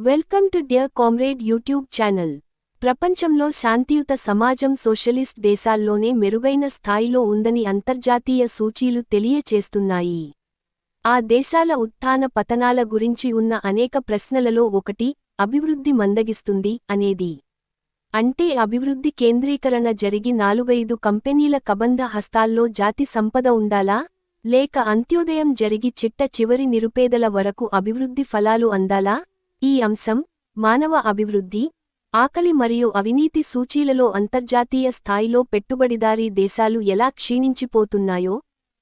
Welcome to dear comrade YouTube channel. ప్రపంచంలో శాంతియుత సమాజం సోషలిస్ట్ దేశాల్లోనే మెరుగైన స్థాయిలో ఉందని అంతర్జాతీయ సూచీలు తెలియచేస్తున్నాయి. ఆ దేశాల ఉత్థాన పతనాల గురించి ఉన్న అనేక ప్రశ్నలలో ఒకటి అభివృద్ధి మందగిస్తుంది అనేది. అంటే అభివృద్ధి కేంద్రీకరణ జరిగి 4-5 కంపెనీల కబంధ హస్తాల్లో జాతి సంపద ఉండాలా, లేక అంత్యోదయం జరిగి చిట్ట చివరి నిరుపేదల వరకు అభివృద్ధి ఫలాలు అందాలా? ఈ అంశం మానవ అభివృద్ధి, ఆకలి మరియు అవినీతి సూచీలలో అంతర్జాతీయ స్థాయిలో పెట్టుబడిదారీ దేశాలు ఎలా క్షీణించిపోతున్నాయో,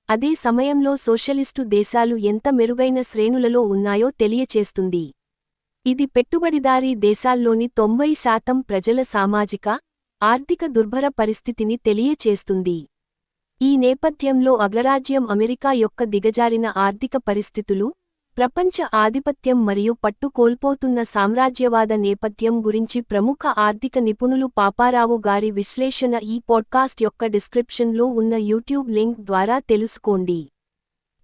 అదే సమయంలో సోషలిస్టు దేశాలు ఎంత మెరుగైన శ్రేణులలో ఉన్నాయో తెలియచేస్తుంది. ఇది పెట్టుబడిదారీ దేశాల్లోని 90% ప్రజల సామాజిక, ఆర్థిక దుర్భర పరిస్థితిని తెలియచేస్తుంది. ఈ నేపథ్యంలో అగ్రరాజ్యం అమెరికా యొక్క దిగజారిన ఆర్థిక పరిస్థితులు, ప్రపంచ ఆధిపత్యం మరియు పట్టు కోల్పోతున్న సామ్రాజ్యవాద నేపథ్యం గురించి ప్రముఖ ఆర్థిక నిపుణులు పాపారావు గారి విశ్లేషణ ఈ పాడ్కాస్ట్ యొక్క డిస్క్రిప్షన్లో ఉన్న యూట్యూబ్ లింక్ ద్వారా తెలుసుకోండి.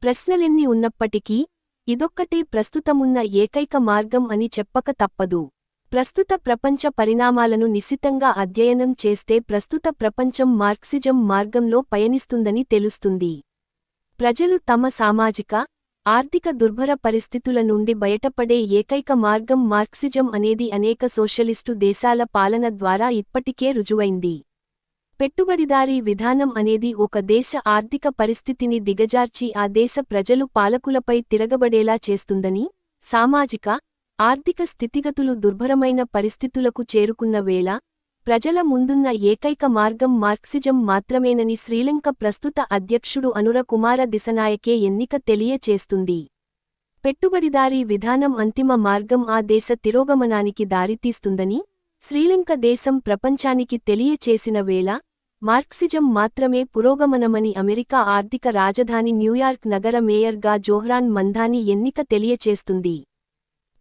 ప్రశ్నలెన్ని ఉన్నప్పటికీ, ఇదొక్కటే ప్రస్తుతమున్న ఏకైక మార్గం అని చెప్పక తప్పదు. ప్రస్తుత ప్రపంచ పరిణామాలను నిశితంగా అధ్యయనం చేస్తే ప్రస్తుత ప్రపంచం మార్క్సిజం మార్గంలో పయనిస్తుందని తెలుస్తుంది. ప్రజలు తమ సామాజిక, ఆర్థిక దుర్భర పరిస్థితుల నుండి బయటపడే ఏకైక మార్గం మార్క్సిజం అనేది అనేక సోషలిస్టు దేశాల పాలన ద్వారా ఇప్పటికే రుజువైంది. పెట్టుబడిదారీ విధానం అనేది ఒక దేశ ఆర్థిక పరిస్థితిని దిగజార్చి ఆ దేశ ప్రజలు పాలకులపై తిరగబడేలా చేస్తుందని, సామాజిక, ఆర్థిక స్థితిగతులు దుర్భరమైన పరిస్థితులకు చేరుకున్న వేళ, ప్రజల ముందున్న ఏకైక మార్గం మార్క్సిజం మాత్రమేనని శ్రీలంక ప్రస్తుత అధ్యక్షుడు అనుర కుమార దిశనాయకే ఎన్నిక తెలియచేస్తుంది. పెట్టుబడిదారీ విధానం అంతిమ మార్గం ఆ దేశ తిరోగమనానికి దారితీస్తుందని శ్రీలంక దేశం ప్రపంచానికి తెలియచేసిన వేళ, మార్క్సిజం మాత్రమే పురోగమనమని అమెరికా ఆర్థిక రాజధాని న్యూయార్క్ నగర మేయర్గా జోహ్రాన్ మంధాని ఎన్నిక తెలియచేస్తుంది.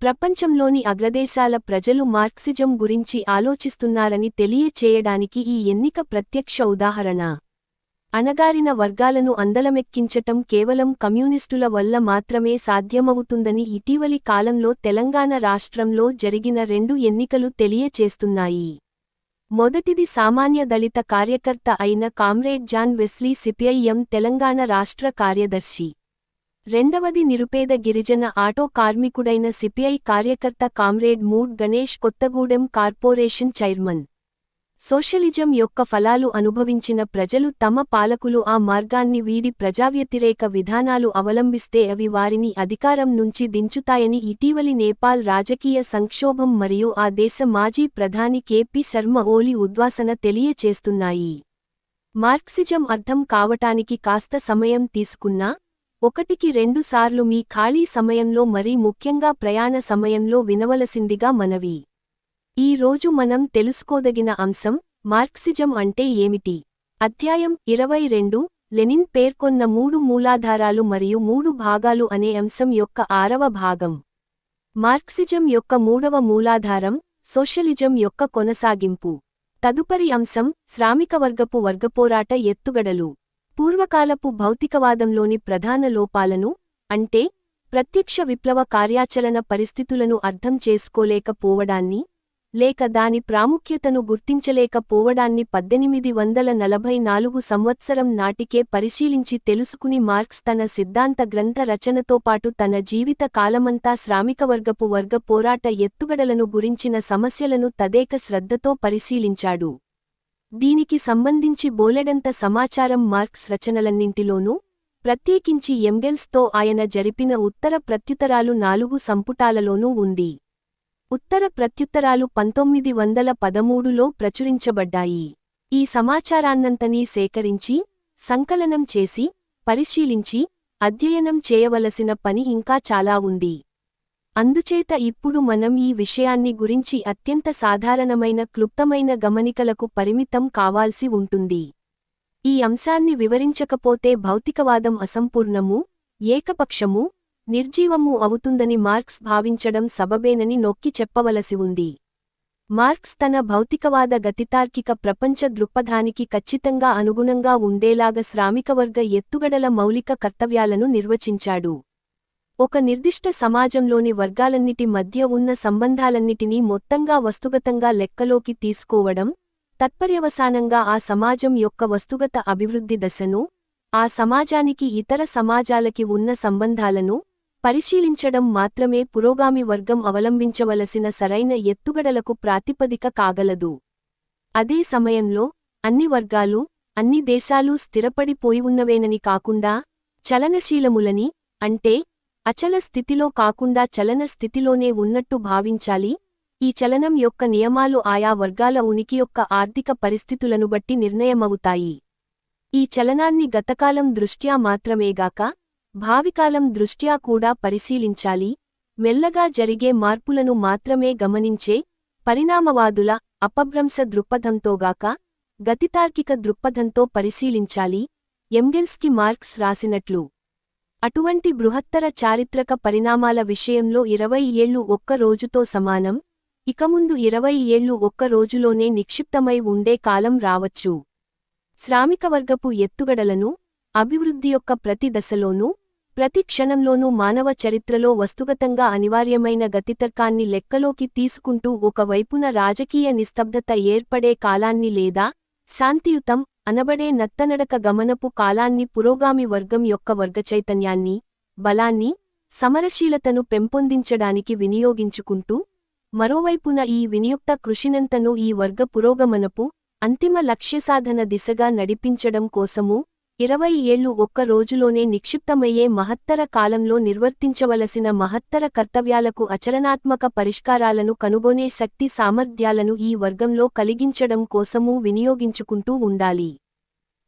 ప్రపంచంలోని అగ్రదేశాల ప్రజలు మార్క్సిజం గురించి ఆలోచిస్తున్నారని తెలియచేయడానికి ఈ ఎన్నిక ప్రత్యక్ష ఉదాహరణ. అణగారిన వర్గాలను అందలమెక్కించటం కేవలం కమ్యూనిస్టుల వల్ల మాత్రమే సాధ్యమవుతుందని ఇటీవలి కాలంలో తెలంగాణ రాష్ట్రంలో జరిగిన 2 ఎన్నికలు తెలియచేస్తున్నాయి. మొదటిది సామాన్య దళిత కార్యకర్త అయిన comrade John Wesley CPIM Telangana రాష్ట్ర కార్యదర్శి. రెండవది నిరుపేద గిరిజన ఆటో కార్మికుడైన సిపిఐ కార్యకర్త comrade Mood Ganesh Kothagudem corporation chairman. Socialism యొక్క ఫలాలు అనుభవించిన ప్రజలు తమ పాలకులు ఆ మార్గాన్ని వీడి ప్రజావ్యతిరేక విధానాలు అవలంబిస్తే అవి వారిని అధికారం నుంచి దించుతాయని ఇటీవలి నేపాల్ రాజకీయ సంక్షోభం మరియు ఆ దేశ మాజీ ప్రధాని కెపి శర్మ ఓలి ఉద్వాసన తెలియచేస్తున్నాయి. మార్క్సిజం అర్థం కావటానికి కాస్త సమయం తీసుకున్నా, 1-2 సార్లు మీ ఖాళీ సమయంలో మరీ ముఖ్యంగా ప్రయాణ సమయంలో వినవలసిందిగా మనవి. ఈ రోజు మనం తెలుసుకోదగిన అంశం మార్క్సిజం అంటే ఏమిటి. అధ్యాయం 22 లెనిన్ పేర్కొన్న 3 మూలాధారాలు మరియు 3 భాగాలు అనే అంశం యొక్క 6వ భాగం. మార్క్సిజం యొక్క 3వ మూలాధారం సోషలిజం యొక్క కొనసాగింపు. తదుపరి అంశం శ్రామికవర్గపు వర్గపోరాట ఎత్తుగడలు. పూర్వకాలపు భౌతికవాదంలోని ప్రధాన లోపాలను, అంటే ప్రత్యక్ష విప్లవ కార్యాచరణ పరిస్థితులను అర్థం చేసుకోలేకపోవడాన్ని, లేక దాని ప్రాముఖ్యతను గుర్తించలేకపోవడాన్ని 1844 సంవత్సరం నాటికే పరిశీలించి తెలుసుకుని మార్క్స్ తన సిద్ధాంత గ్రంథ రచనతో పాటు తన జీవిత కాలమంతా శ్రామికవర్గపు వర్గ పోరాట ఎత్తుగడలను గురించిన సమస్యలను తదేక శ్రద్ధతో పరిశీలించాడు. దీనికి సంబంధించి బోలెడంత సమాచారం మార్క్స్ రచనలన్నింటిలోనూ, ప్రత్యేకించి ఎంగెల్స్తో ఆయన జరిపిన ఉత్తర ప్రత్యుత్తరాలు 4 సంపుటాలలోనూ ఉంది. ఉత్తర ప్రత్యుత్తరాలు 1913లో ప్రచురించబడ్డాయి. ఈ సమాచారాన్నంతనీ సేకరించి, సంకలనం చేసి, పరిశీలించి, అధ్యయనం చేయవలసిన పని ఇంకా చాలా ఉంది. అందుచేత ఇప్పుడు మనం ఈ విషయాన్ని గురించి అత్యంత సాధారణమైన క్లుప్తమైన గమనికలకు పరిమితం కావాల్సి ఉంటుంది. ఈ అంశాన్ని వివరించకపోతే భౌతికవాదం అసంపూర్ణము, ఏకపక్షము, నిర్జీవము అవుతుందని మార్క్స్ భావించడం సబబేనని నొక్కి చెప్పవలసి ఉంది. మార్క్స్ తన భౌతికవాద గతితార్కిక ప్రపంచ దృక్పథానికి ఖచ్చితంగా అనుగుణంగా ఉండేలాగా శ్రామికవర్గ ఎత్తుగడల మౌలిక కర్తవ్యాలను నిర్వచించాడు. ఒక నిర్దిష్ట సమాజంలోని వర్గాలన్నిటి మధ్య ఉన్న సంబంధాలన్నిటినీ మొత్తంగా వస్తుగతంగా లెక్కలోకి తీసుకోవడం, తత్పర్యవసానంగా ఆ సమాజం యొక్క వస్తుగత అభివృద్ధి దశను, ఆ సమాజానికి ఇతర సమాజాలకి ఉన్న సంబంధాలను పరిశీలించడం మాత్రమే పురోగామి వర్గం అవలంబించవలసిన సరైన ఎత్తుగడలకు ప్రాతిపదిక కాగలదు. అదే సమయంలో, అన్ని వర్గాలు, అన్ని దేశాలు స్థిరపడిపోయి ఉన్నవేనని కాకుండా, చలనశీలములని, అంటే అచల స్థితిలో కాకుండా చలన స్థితిలోనే ఉన్నట్టు భావించాలి. ఈ చలనం యొక్క నియమాలు ఆయా వర్గాల ఉనికి యొక్క ఆర్థిక పరిస్థితులను బట్టి నిర్ణయమవుతాయి. ఈ చలనాన్ని గతకాలం దృష్ట్యా మాత్రమేగాక, భావికాలం దృష్ట్యా కూడా పరిశీలించాలి. మెల్లగా జరిగే మార్పులను మాత్రమే గమనించే, పరిణామవాదుల, అపభ్రంశ దృక్పథంతోగాక, గతితార్కిక దృక్పథంతో పరిశీలించాలి. ఎంగెల్స్కి మార్క్స్ రాసినట్లు. అటువంటి బృహత్తర చారిత్రక పరిణామాల విషయంలో 20 ఏళ్లు ఒక్క రోజుతో సమానం, ఇకముందు 20 ఏళ్లు ఒక్క రోజులోనే నిక్షిప్తమై ఉండే కాలం రావచ్చు. శ్రామికవర్గపు ఎత్తుగడలను, అభివృద్ధి యొక్క ప్రతి దశలోనూ, ప్రతి క్షణంలోనూ మానవ చరిత్రలో వస్తుగతంగా అనివార్యమైన గతితర్కాన్ని లెక్కలోకి తీసుకుంటూ ఒకవైపున రాజకీయ నిస్తబ్దత ఏర్పడే కాలాన్ని లేదా శాంతియుతం అనబడే నత్తనడక గమనపు కాలాన్ని పురోగామి వర్గం యొక్క వర్గచైతన్యాన్ని, బలాన్ని, సమరశీలతను పెంపొందించడానికి వినియోగించుకుంటూ, మరోవైపున ఈ వినియుక్త కృషినంతను ఈ వర్గ పురోగమనపు అంతిమ లక్ష్యసాధన దిశగా నడిపించడం కోసమూ 20 ఏళ్లు ఒక్క రోజులోనే నిక్షిప్తమయ్యే మహత్తర కాలంలో నిర్వర్తించవలసిన మహత్తర కర్తవ్యాలకు అచలనాత్మక పరిష్కారాలను కనుగొనే శక్తి సామర్థ్యాలను ఈ వర్గంలో కలిగించడం కోసమూ వినియోగించుకుంటూ ఉండాలి.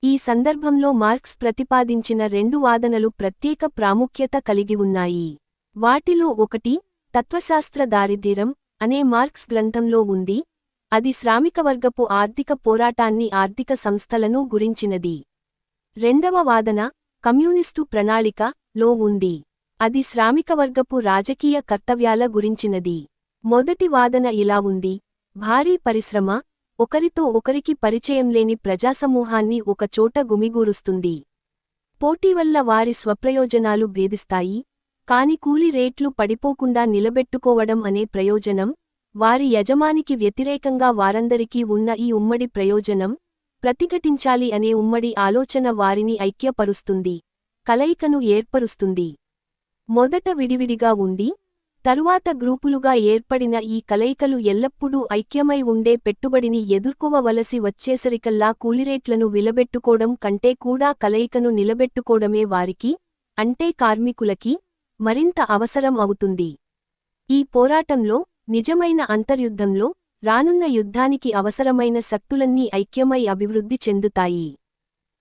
ఈ సందర్భంలో మార్క్స్ ప్రతిపాదించిన 2 వాదనలు ప్రత్యేక ప్రాముఖ్యత కలిగి ఉన్నాయి. వాటిలో ఒకటి, తత్వశాస్త్ర దారిద్ర్యం అనే మార్క్స్ గ్రంథంలో ఉంది. అది శ్రామికవర్గపు ఆర్థిక పోరాటాన్ని, ఆర్థిక సంస్థలను గురించినది. రెండవ వాదన, కమ్యూనిస్టు ప్రణాళిక లో ఉంది. అది శ్రామికవర్గపు రాజకీయ కర్తవ్యాల గురించినది. మొదటి వాదన ఇలా ఉంది: భారీ పరిశ్రమ ఒకరితో ఒకరికి పరిచయం లేని ప్రజాసమూహాన్ని ఒకచోట గుమిగూరుస్తుంది. పోటీ వల్ల వారి స్వప్రయోజనాలు భేదిస్తాయి, కాని కూలీ రేట్లు పడిపోకుండా నిలబెట్టుకోవడం అనే ప్రయోజనం, వారి యజమానికి వ్యతిరేకంగా వారందరికీ ఉన్న ఈ ఉమ్మడి ప్రయోజనం ప్రతిఘటించాలి అనే ఉమ్మడి ఆలోచన వారిని ఐక్యపరుస్తుంది, కలయికను ఏర్పరుస్తుంది. మొదట విడివిడిగా ఉండి, తరువాత గ్రూపులుగా ఏర్పడిన ఈ కలయికలు ఎల్లప్పుడూ ఐక్యమై ఉండే పెట్టుబడిని ఎదుర్కోవలసి వచ్చేసరికల్లా కూలిరేట్లను నిలబెట్టుకోవడం కంటే కూడా కలయికను నిలబెట్టుకోవడమే వారికి, అంటే కార్మికులకి, మరింత అవసరం అవుతుంది. ఈ పోరాటంలో, నిజమైన అంతర్యుద్ధంలో, రానున్న యుద్ధానికి అవసరమైన శక్తులన్నీ ఐక్యమై అభివృద్ధి చెందుతాయి.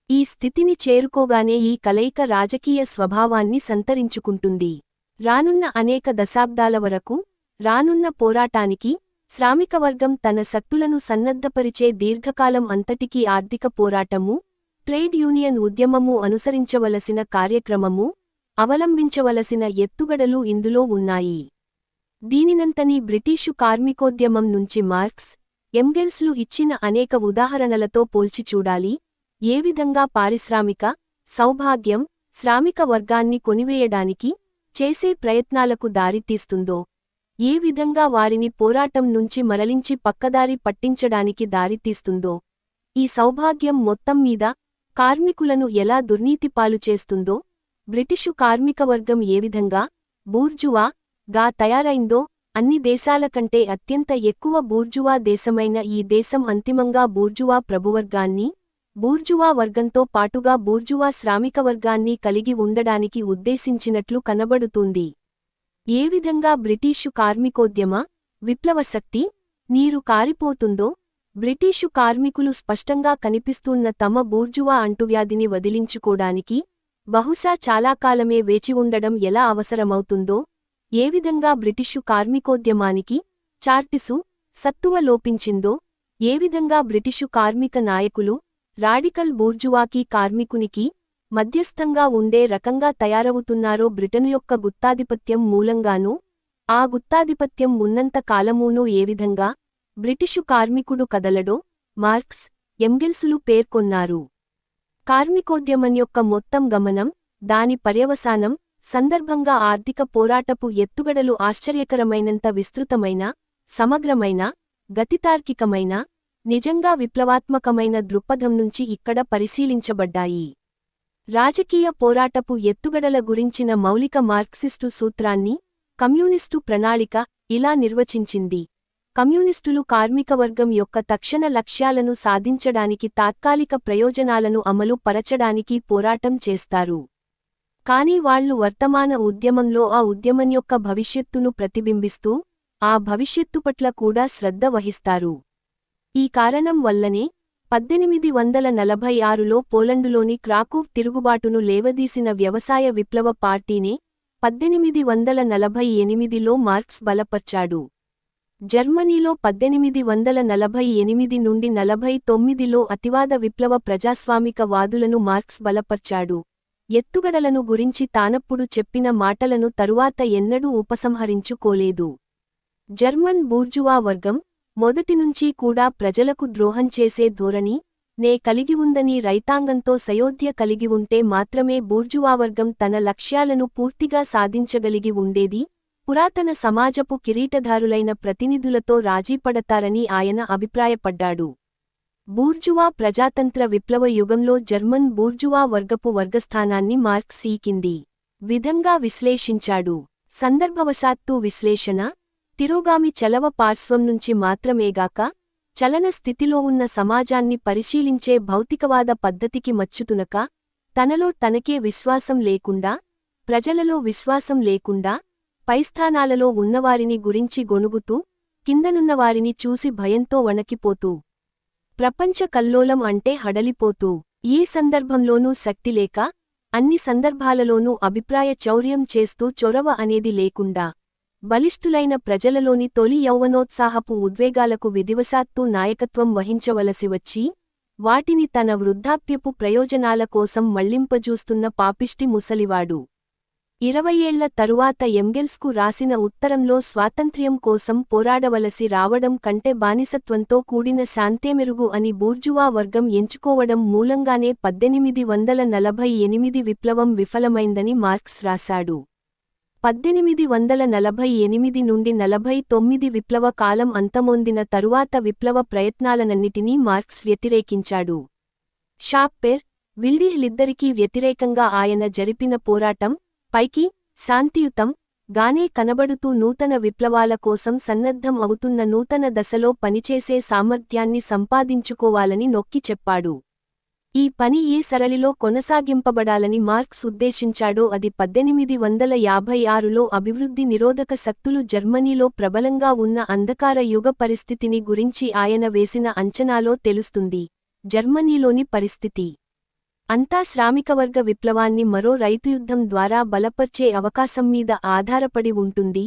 ఈ స్థితిని చేరుకోగానే ఈ కలయిక రాజకీయ స్వభావాన్ని సంతరించుకుంటుంది. రానున్న అనేక దశాబ్దాల వరకు, రానున్న పోరాటానికి, శ్రామికవర్గం తన శక్తులను సన్నద్ధపరిచే దీర్ఘకాలం అంతటికీ ఆర్థిక పోరాటము, ట్రేడ్ యూనియన్ ఉద్యమము అనుసరించవలసిన కార్యక్రమము, అవలంబించవలసిన ఎత్తుగడలు ఇందులో ఉన్నాయి. దీనినంతని బ్రిటీషు కార్మికోద్యమం నుంచి మార్క్స్, ఎంగెల్స్లు ఇచ్చిన అనేక ఉదాహరణలతో పోల్చి చూడాలి. ఏ విధంగా పారిశ్రామిక సౌభాగ్యం శ్రామిక వర్గాన్ని కొనివేయడానికి చేసే ప్రయత్నాలకు దారితీస్తుందో, ఏ విధంగా వారిని పోరాటం నుంచి మరలించి పక్కదారి పట్టించడానికి దారితీస్తుందో, ఈ సౌభాగ్యం మొత్తం మీద కార్మికులను ఎలా దుర్నీతిపాలు చేస్తుందో, బ్రిటిషు కార్మికవర్గం ఏ విధంగా బూర్జువా గా తయారైందో, అన్ని దేశాల కంటే అత్యంత ఎక్కువ బూర్జువా దేశమైన ఈ దేశం అంతిమంగా బూర్జువా ప్రభువర్గాన్ని, బూర్జువా వర్గంతో పాటుగా బూర్జువా శ్రామికవర్గాన్ని కలిగి ఉండడానికి ఉద్దేశించినట్లు కనబడుతుంది. ఏ విధంగా బ్రిటీషు కార్మికోద్యమ విప్లవశక్తి నీరు కారిపోతుందో, బ్రిటీషు కార్మికులు స్పష్టంగా కనిపిస్తున్న తమ బూర్జువా అంటువ్యాధిని వదిలించుకోడానికి బహుశా చాలా కాలమే వేచి ఉండడం ఎలా అవసరమవుతుందో, ఏ విధంగా బ్రిటిషు కార్మికోద్యమానికి చార్టిసు సత్తువ లోపించిందో, ఏ విధంగా బ్రిటిషు కార్మిక నాయకులు రాడికల్ బూర్జువాకి కార్మికునికి మధ్యస్థంగా ఉండే రకంగా తయారవుతున్నారో బ్రిటను యొక్క గుత్తాధిపత్యం మూలంగానూ, ఆ గుత్తాధిపత్యం ఉన్నంత కాలమూనూ ఏ విధంగా బ్రిటిషు కార్మికుడు కదలడో మార్క్స్, ఎంగెల్సులు పేర్కొన్నారు. కార్మికోద్యమం యొక్క మొత్తం గమనం, దాని పర్యవసానం, సందర్భంగా ఆర్థిక పోరాటపు ఎత్తుగడలు ఆశ్చర్యకరమైనంత విస్తృతమైన, సమగ్రమైన, గతితార్కికమైన, నిజంగా విప్లవాత్మకమైన దృక్పథం నుంచి ఇక్కడ పరిశీలించబడ్డాయి. రాజకీయ పోరాటపు ఎత్తుగడల గురించిన మౌలిక మార్క్సిస్టు సూత్రాన్ని, కమ్యూనిస్టు ప్రణాళిక, ఇలా నిర్వచించింది: కమ్యూనిస్టులు కార్మికవర్గం యొక్క తక్షణ లక్ష్యాలను సాధించడానికి తాత్కాలిక ప్రయోజనాలను అమలు పరచడానికి పోరాటం చేస్తారు. కానీ వాళ్లు వర్తమాన ఉద్యమంలో ఆ ఉద్యమం యొక్క భవిష్యత్తును ప్రతిబింబిస్తూ, ఆ భవిష్యత్తు పట్ల కూడా శ్రద్ధ వహిస్తారు. ఈ కారణం వల్లనే 1846లో పోలండులోని క్రాకోవ్ తిరుగుబాటును లేవదీసిన వ్యవసాయ విప్లవ పార్టీనే 1848లో మార్క్స్ బలపర్చాడు. జర్మనీలో 1848 నుండి 49లో అతివాద విప్లవ ప్రజాస్వామిక వాదులను మార్క్స్ బలపర్చాడు. ఎత్తుగడలను గురించి తానప్పుడు చెప్పిన మాటలను తరువాత ఎన్నడూ ఉపసంహరించుకోలేదు. జర్మన్ బూర్జువా వర్గం మొదటినుంచీ కూడా ప్రజలకు ద్రోహం చేసే ధోరణి నే కలిగి ఉందని, రైతాంగంతో సయోధ్య కలిగి ఉంటే మాత్రమే బూర్జువావర్గం తన లక్ష్యాలను పూర్తిగా సాధించగలిగి ఉండేది, పురాతన సమాజపు కిరీటధారులైన ప్రతినిధులతో రాజీపడతారని ఆయన అభిప్రాయపడ్డాడు. బూర్జువా ప్రజాతంత్ర విప్లవ యుగంలో జర్మన్ బూర్జువా వర్గపు వర్గస్థానాన్ని మార్క్స్ ఈ కింది విధంగా విశ్లేషించాడు: సందర్భవశాత్తు విశ్లేషణ, తిరోగామి చలవ పార్శ్వం నుంచి మాత్రమేగాక, చలన స్థితిలో ఉన్న సమాజాన్ని పరిశీలించే భౌతికవాద పద్ధతికి మచ్చుతునక, తనలో తనకే విశ్వాసం లేకుండా, ప్రజలలో విశ్వాసం లేకుండా, పైస్థానాలలో ఉన్నవారిని గురించి గొణుగుతూ, కిందనున్నవారిని చూసి భయంతో వణకిపోతూ, ప్రపంచ కల్లోలం అంటే హడలిపోతూ, ఏ సందర్భంలోనూ శక్తిలేక, అన్ని సందర్భాలలోనూ అభిప్రాయ చౌర్యం చేస్తూ చొరవ అనేది లేకుండా, బలిష్ఠులైన ప్రజలలోని తొలి యౌవనోత్సాహపు ఉద్వేగాలకు విధివశాత్తూ నాయకత్వం వహించవలసి వచ్చి, వాటిని తన వృద్ధాప్యపు ప్రయోజనాల కోసం మళ్లింపజూస్తున్న పాపిష్టి ముసలివాడు. 20 ఏళ్ల తరువాత ఎంగెల్స్కు రాసిన ఉత్తరంలో స్వాతంత్ర్యం కోసం పోరాడవలసి రావడం కంటే బానిసత్వంతో కూడిన శాంతేమెరుగు అని బూర్జువా వర్గం ఎంచుకోవడం మూలంగానే 1848 విప్లవం విఫలమైందని మార్క్స్ రాశాడు. 1848 నుండి 49 విప్లవ కాలం అంతమొందిన తరువాత విప్లవ ప్రయత్నాలనన్నిటినీ మార్క్స్ వ్యతిరేకించాడు. షాప్పేర్, విల్డీహ్లిద్దరికీ వ్యతిరేకంగా ఆయన జరిపిన పోరాటం, పైకి శాంతియుతం గానే కనబడుతూ నూతన విప్లవాల కోసం సన్నద్ధం అవుతున్న నూతన దశలో పనిచేసే సామర్థ్యాన్ని సంపాదించుకోవాలని నొక్కి చెప్పాడు. ఈ పని ఏ సరళిలో కొనసాగింపబడాలని మార్క్స్ ఉద్దేశించాడో అది 1856లో అభివృద్ధి నిరోధక శక్తులు జర్మనీలో ప్రబలంగా ఉన్న అంధకార యుగ పరిస్థితిని గురించి ఆయన వేసిన అంచనాలో తెలుస్తుంది. జర్మనీలోని పరిస్థితి అంతా శ్రామికవర్గ విప్లవాన్ని మరో రైతుయుద్ధం ద్వారా బలపర్చే అవకాశం మీద ఆధారపడి ఉంటుంది.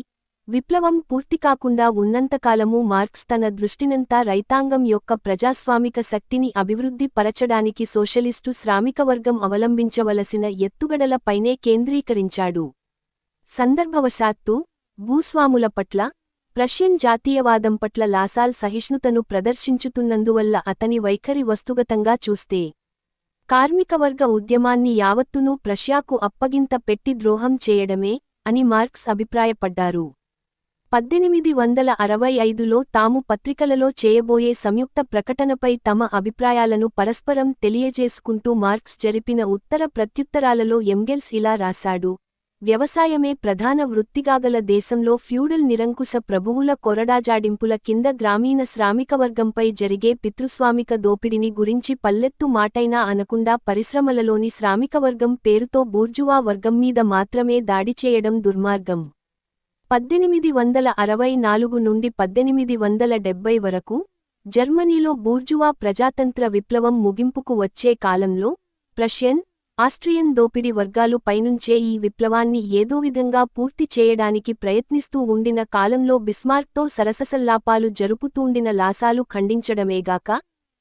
విప్లవం పూర్తికాకుండా ఉన్నంతకాలమూ మార్క్స్ తన దృష్టినంతా రైతాంగం యొక్క ప్రజాస్వామిక శక్తిని అభివృద్ధి పరచడానికి సోషలిస్టు శ్రామికవర్గం అవలంబించవలసిన ఎత్తుగడల పైనే కేంద్రీకరించాడు. సందర్భవశాత్తు భూస్వాముల పట్ల, ప్రష్యన్ జాతీయవాదం పట్ల లాసాల్ సహిష్ణుతను ప్రదర్శించుతున్నందువల్ల అతని వైఖరి వస్తుగతంగా చూస్తే కార్మికవర్గ ఉద్యమాన్ని యావత్తునూ ప్రష్యాకు అప్పగింత పెట్టి ద్రోహం చేయడమే అని మార్క్స్ అభిప్రాయపడ్డారు. 1865లో తాము పత్రికలలో చేయబోయే సంయుక్త ప్రకటనపై తమ అభిప్రాయాలను పరస్పరం తెలియజేసుకుంటూ మార్క్స్ జరిపిన ఉత్తర ప్రత్యుత్తరాలలో ఎంగెల్స్ ఇలా రాశాడు: వ్యవసాయమే ప్రధాన వృత్తిగాగల దేశంలో ఫ్యూడల్ నిరంకుశ ప్రభువుల కొరడాజాడింపుల కింద గ్రామీణ శ్రామికవర్గంపై జరిగే పితృస్వామిక దోపిడిని గురించి పల్లెత్తు మాటైనా అనకుండా పరిశ్రమలలోని శ్రామికవర్గం పేరుతో బూర్జువా వర్గం మీద మాత్రమే దాడి చేయడం దుర్మార్గం. 1864 నుండి 1870 వరకు జర్మనీలో బూర్జువా ప్రజాతంత్ర విప్లవం ముగింపుకు వచ్చే కాలంలో ప్రష్యన్, ఆస్ట్రియన్ దోపిడీ వర్గాలు పైనుంచే ఈ విప్లవాన్ని ఏదోవిధంగా పూర్తి చేయడానికి ప్రయత్నిస్తూ ఉండిన కాలంలో బిస్మార్క్తో సరససల్లాపాలు జరుపుతూండిన లాసాలు ఖండించడమేగాక,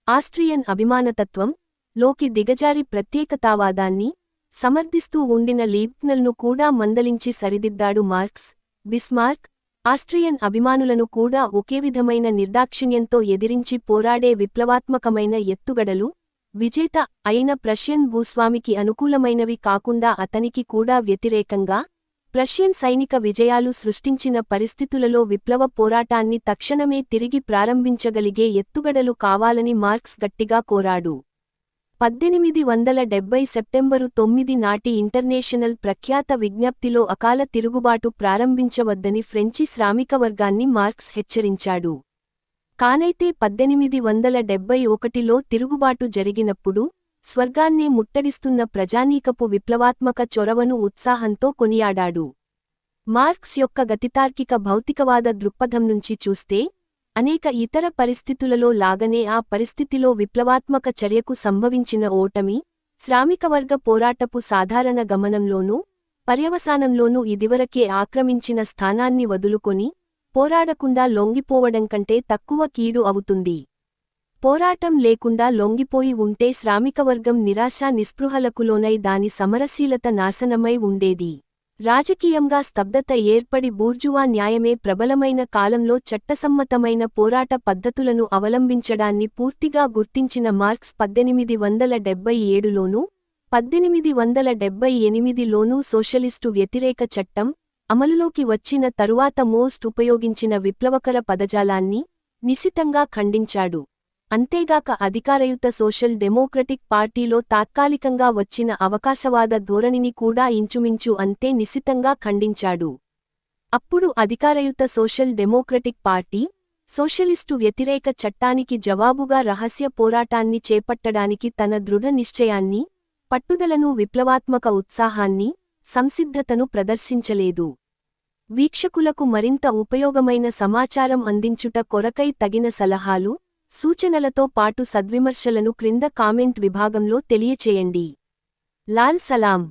ఆస్ట్రియన్ అభిమానతత్వం లోకి దిగజారి ప్రత్యేకతావాదాన్ని సమర్థిస్తూ ఉండిన లీబ్నెల్ను కూడా మందలించి సరిదిద్దాడు మార్క్స్. బిస్మార్క్, ఆస్ట్రియన్ అభిమానులను కూడా ఒకే విధమైన నిర్దాక్షిణ్యంతో ఎదిరించి పోరాడే విప్లవాత్మకమైన ఎత్తుగడలు, విజేత అయిన ప్రషియన్ భూస్వామికి అనుకూలమైనవి కాకుండా అతనికి కూడా వ్యతిరేకంగా ప్రషియన్ సైనిక విజయాలు సృష్టించిన పరిస్థితులలో విప్లవ పోరాటాన్ని తక్షణమే తిరిగి ప్రారంభించగలిగే ఎత్తుగడలు కావాలని మార్క్స్ గట్టిగా కోరాడు. 1870 సెప్టెంబరు 9 నాటి ఇంటర్నేషనల్ ప్రఖ్యాత విజ్ఞప్తిలో అకాల తిరుగుబాటు ప్రారంభించవద్దని ఫ్రెంచి శ్రామికవర్గాన్ని మార్క్స్ హెచ్చరించాడు. కానైతే 1871లో తిరుగుబాటు జరిగినప్పుడు స్వర్గాన్నే ముట్టడిస్తున్న ప్రజానీకపు విప్లవాత్మక చొరవను ఉత్సాహంతో కొనియాడాడు. మార్క్స్ యొక్క గతితార్కిక భౌతికవాద దృక్పథం నుంచి చూస్తే అనేక ఇతర పరిస్థితులలో లాగనే ఆ పరిస్థితిలో విప్లవాత్మక చర్యకు సంభవించిన ఓటమి శ్రామికవర్గ పోరాటపు సాధారణ గమనంలోనూ పర్యవసానంలోనూ ఇదివరకే ఆక్రమించిన స్థానాన్ని వదులుకొని పోరాడకుండా లొంగిపోవడం కంటే తక్కువ కీడు అవుతుంది. పోరాటం లేకుండా లొంగిపోయి ఉంటే శ్రామికవర్గం నిరాశా నిస్పృహలకులోనై దాని సమరశీలత నాశనమై ఉండేది. రాజకీయంగా స్తబ్దత ఏర్పడి బూర్జువా న్యాయమే ప్రబలమైన కాలంలో చట్టసమ్మతమైన పోరాట పద్ధతులను అవలంబించడాన్ని పూర్తిగా గుర్తించిన మార్క్స్ 1877లోనూ 1878లోనూ సోషలిస్టు వ్యతిరేక చట్టం అమలులోకి వచ్చిన తరువాత మోస్ట్ ఉపయోగించిన విప్లవకర పదజాలాన్ని నిశితంగా ఖండించాడు. అంతేగాక అధికారయుత సోషల్ డెమోక్రటిక్ పార్టీలో తాత్కాలికంగా వచ్చిన అవకాశవాద ధోరణిని కూడా ఇంచుమించు అంతే నిశితంగా ఖండించాడు. అప్పుడు అధికారయుత సోషల్ డెమోక్రటిక్ పార్టీ సోషలిస్టు వ్యతిరేక చట్టానికి జవాబుగా రహస్య పోరాటాన్ని చేపట్టడానికి తన దృఢ నిశ్చయాన్ని, పట్టుదలను, విప్లవాత్మక ఉత్సాహాన్ని, సంసిద్ధతను ప్రదర్శించలేదు. వీక్షకులకు మరింత ఉపయోగమైన సమాచారం అందించుట కొరకై తగిన సలహాలు, సూచనలతో పాటు సద్విమర్శలను క్రింద కామెంట్ విభాగంలో తెలియచేయండి. లాల్ సలాం.